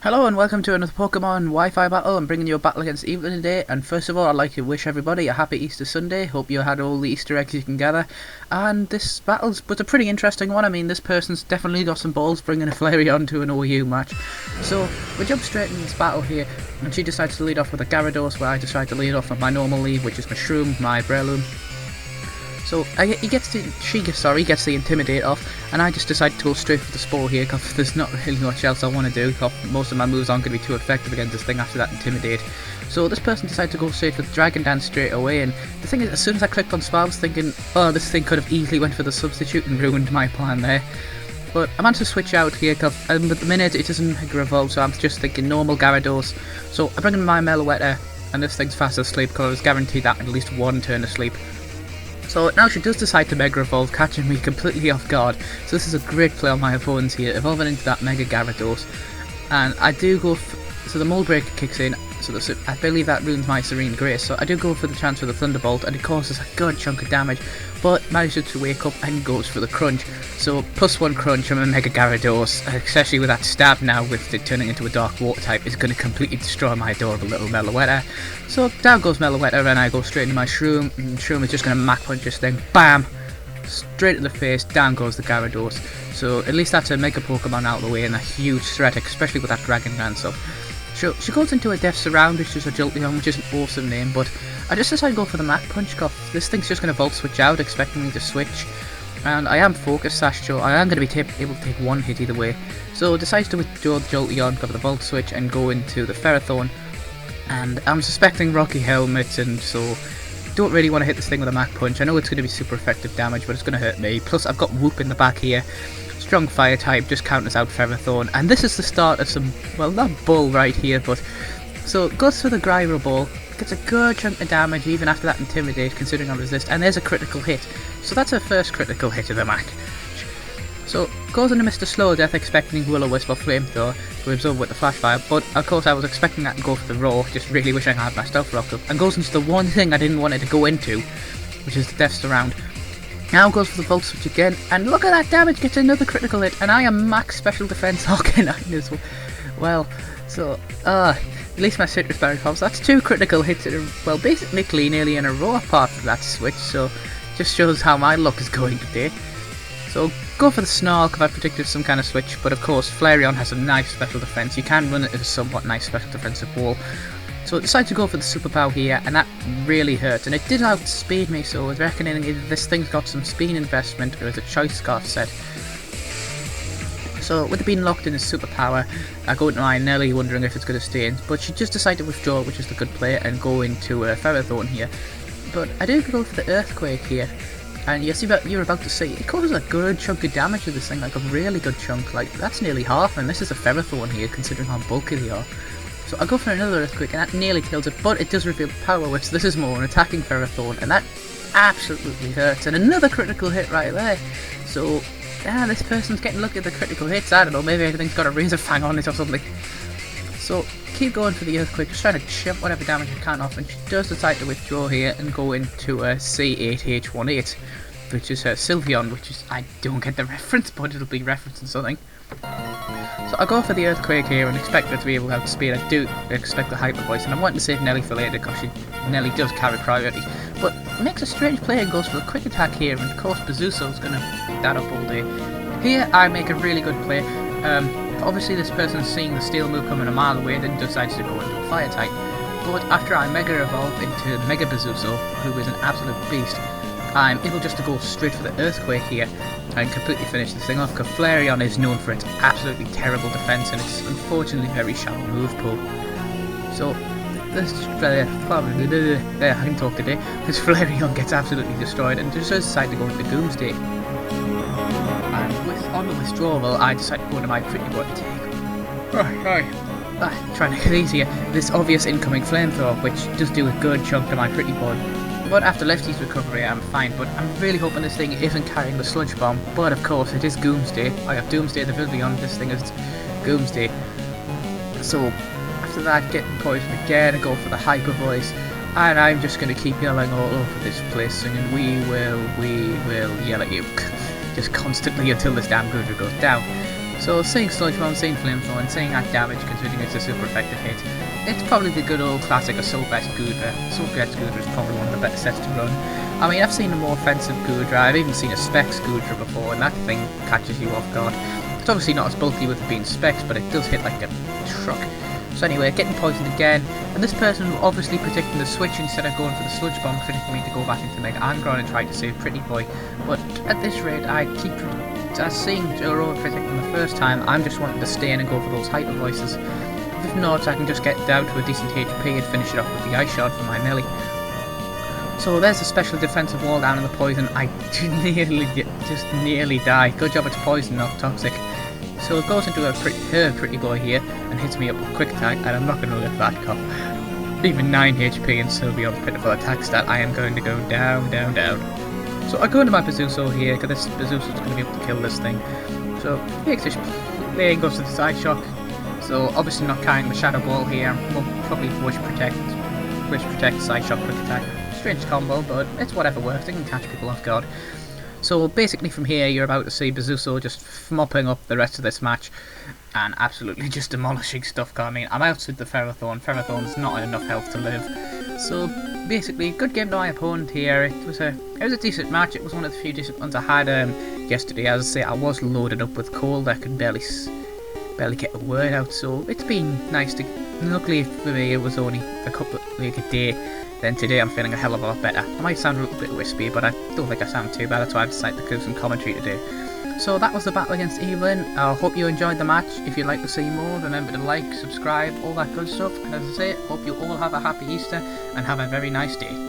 Hello and welcome to another Pokémon Wi-Fi battle. I'm bringing you a battle against Evelyn today, and first of all I'd like to wish everybody a happy Easter Sunday. Hope you had all the Easter eggs you can gather, and this battle's a pretty interesting one. I mean, this person's definitely got some balls bringing a Flareon to an OU match. So we jump straight into this battle here, and she decides to lead off with a Gyarados, where I decide to lead off with my normal lead, which is my Shroom, my Breloom. So he gets the Intimidate off, and I just decide to go straight for the Spore here because there's not really much else I want to do. Most of my moves aren't going to be too effective against this thing after that Intimidate. So this person decided to go straight for the Dragon Dance straight away, and the thing is, as soon as I clicked on Spore, I was thinking, oh, this thing could have easily went for the Substitute and ruined my plan there. But I managed to switch out here because at the minute it doesn't Mega Evolve, so I'm just thinking normal Gyarados. So I bring in my Meloetta, and this thing's fast asleep because I was guaranteed that at least one turn asleep. So now she does decide to Mega Evolve, catching me completely off guard. So this is a great play on my opponents here, evolving into that Mega Gyarados. And I do go so the Mold Breaker kicks in, so I believe that ruins my Serene Grace. So I do go for the chance for the Thunderbolt, and it causes a good chunk of damage, but manages to wake up and goes for the Crunch. So +1 Crunch from a Mega Gyarados, especially with that stab now with it turning into a Dark Water type, is going to completely destroy my adorable little Meloetta. So down goes Meloetta, and I go straight into my Shroom, and Shroom is just going to Mach Punch this thing, BAM! Straight to the face, down goes the Gyarados. So at least that's a Mega Pokemon out of the way and a huge threat, especially with that Dragon Dance up. She goes into a Death Surround, which is a Jolteon, which is an awesome name, but I just decided to go for the Mach Punch because this thing's just going to Volt Switch out, expecting me to switch. And I am focused, so I am going to be able to take one hit either way. So I decided to withdraw the Jolteon, go for the Volt Switch, and go into the Ferrothorn. And I'm suspecting Rocky Helmet, and so don't really want to hit this thing with a Mach Punch. I know it's going to be super effective damage, but it's going to hurt me. Plus I've got Whoop in the back here. Strong Fire type, just counters out Ferrothorn, and this is the start of some, well, not bull right here, but so goes for the Gyro Ball, gets a good chunk of damage even after that Intimidate, considering I resist, and there's a critical hit. So that's her first critical hit of the match. So goes into Mr. Slow Death, expecting Will-O-Wisp or Flamethrower to absorb with the Flash Fire, but of course I was expecting that to go for the Raw, just really wishing I had my Stealth Rock up, and goes into the one thing I didn't want it to go into, which is the Death Surround. Now goes for the Volt Switch again, and look at that damage, gets another critical hit, and I am max special defense Arcanine as well. So, at least my Citrus Berry pops. That's 2 critical hits in a, well, basically nearly in a row apart from that switch, so just shows how my luck is going today. So, go for the Snarl because I predicted some kind of switch, but of course Flareon has a nice special defense. You can run it as a somewhat nice special defensive wall. So I decided to go for the Super Power here, and that really hurt, and it did outspeed me, so I was reckoning if this thing's got some speed investment or is a Choice Scarf set. So with it being locked in as Super Power, I go into my Nelly wondering if it's going to stay in, but she just decided to withdraw, which is the good play, and go into a Ferrothorn here. But I do go for the Earthquake here, and you see what you're about to see, it causes a good chunk of damage to this thing, like a really good chunk, like that's nearly half, and this is a Ferrothorn here considering how bulky they are. So I go for another Earthquake, and that nearly kills it, but it does reveal Power Whip, so this is more an attacking Ferrothorn, and that absolutely hurts, and another critical hit right there. So, this person's getting lucky at the critical hits, I don't know, maybe everything's got a Razor Fang on it or something. So, keep going for the Earthquake, just trying to chip whatever damage I can off, and she does decide to withdraw here and go into a C8H18, which is her Sylveon, which is, I don't get the reference, but it'll be referencing something. So I go for the Earthquake here and expect her to be able to outspeed. I do expect the Hyper Voice, and I'm wanting to save Nelly for later because Nelly does carry priority. But makes a strange play and goes for the Quick Attack here, and of course Bazooso's going to pick that up all day. Here I make a really good play. Obviously this person's seeing the Steel move coming a mile away, then decides to go into a Fire type. But after I Mega Evolve into Mega Bazooso, who is an absolute beast, I'm able just to go straight for the Earthquake here and completely finish this thing off, because Flareon is known for its absolutely terrible defense and its unfortunately very shallow move pool. So this probably there I can talk today. This Flareon gets absolutely destroyed and just decide to go into Doomsday. And on the withdrawal, I decide to go to my Pretty Boy trying to get easier. This obvious incoming Flamethrower, which does do a good chunk to my Pretty Boy. But after Lefty's recovery I'm fine, but I'm really hoping this thing isn't carrying the Sludge Bomb, but of course it is Doomsday. I have Doomsday the Villion, this thing is Doomsday. So after that, getting poisoned again, I go for the Hyper Voice, and I'm just going to keep yelling all over this place, singing we will yell at you, just constantly until this damn Gudra goes down. So seeing Sludge Bomb, seeing Flamethrower, seeing that damage considering it's a super effective hit, it's probably the good old classic Assault Vest Gudra. Assault Vest Gudra is probably one of the better sets to run. I mean, I've seen a more offensive Gudra, I've even seen a Specs Gudra before, and that thing catches you off guard. It's obviously not as bulky with it being Specs, but it does hit like a truck. So anyway, getting poisoned again, and this person obviously predicting the switch instead of going for the Sludge Bomb, predicting me to go back into Mega Angron and try to save Pretty Boy. But at this rate, I keep seeing Joro predicting the first time, I'm just wanting to stay in and go for those Hyper Voices. If not, I can just get down to a decent HP and finish it off with the Ice Shard for my melee. So there's a special defensive wall down in the poison. I nearly die. Good job it's poison, not toxic. So it goes into her Pretty Boy here and hits me up with Quick Attack, and I'm not going to let that go. Even 9 HP and still be on pitiful attack stat, I am going to go down, down, down. So I go into my Bazuso here, because this Bazuso's going to be able to kill this thing. So makes this lane, goes to the side shock. So obviously not carrying the Shadow Ball here, we'll probably Wish Protect, Side Shock, Quick Attack. Strange combo, but it's whatever works, it can catch people off guard. So basically from here you're about to see Bazuso just mopping up the rest of this match and absolutely just demolishing stuff. I mean, I'm out with the Ferrothorn. Ferrothorn's not enough health to live. So basically, good game to my opponent here. It was a decent match. It was one of the few decent ones I had yesterday. As I say, I was loaded up with cold. I could barely get a word out. So it's been nice to. Luckily for me, it was only a day. Then today I'm feeling a hell of a lot better. I might sound a little bit wispy, but I don't think I sound too bad. That's why I've decided to do some commentary today. So that was the battle against Evelyn. I hope you enjoyed the match. If you'd like to see more, remember to like, subscribe, all that good stuff. And as I say, hope you all have a happy Easter and have a very nice day.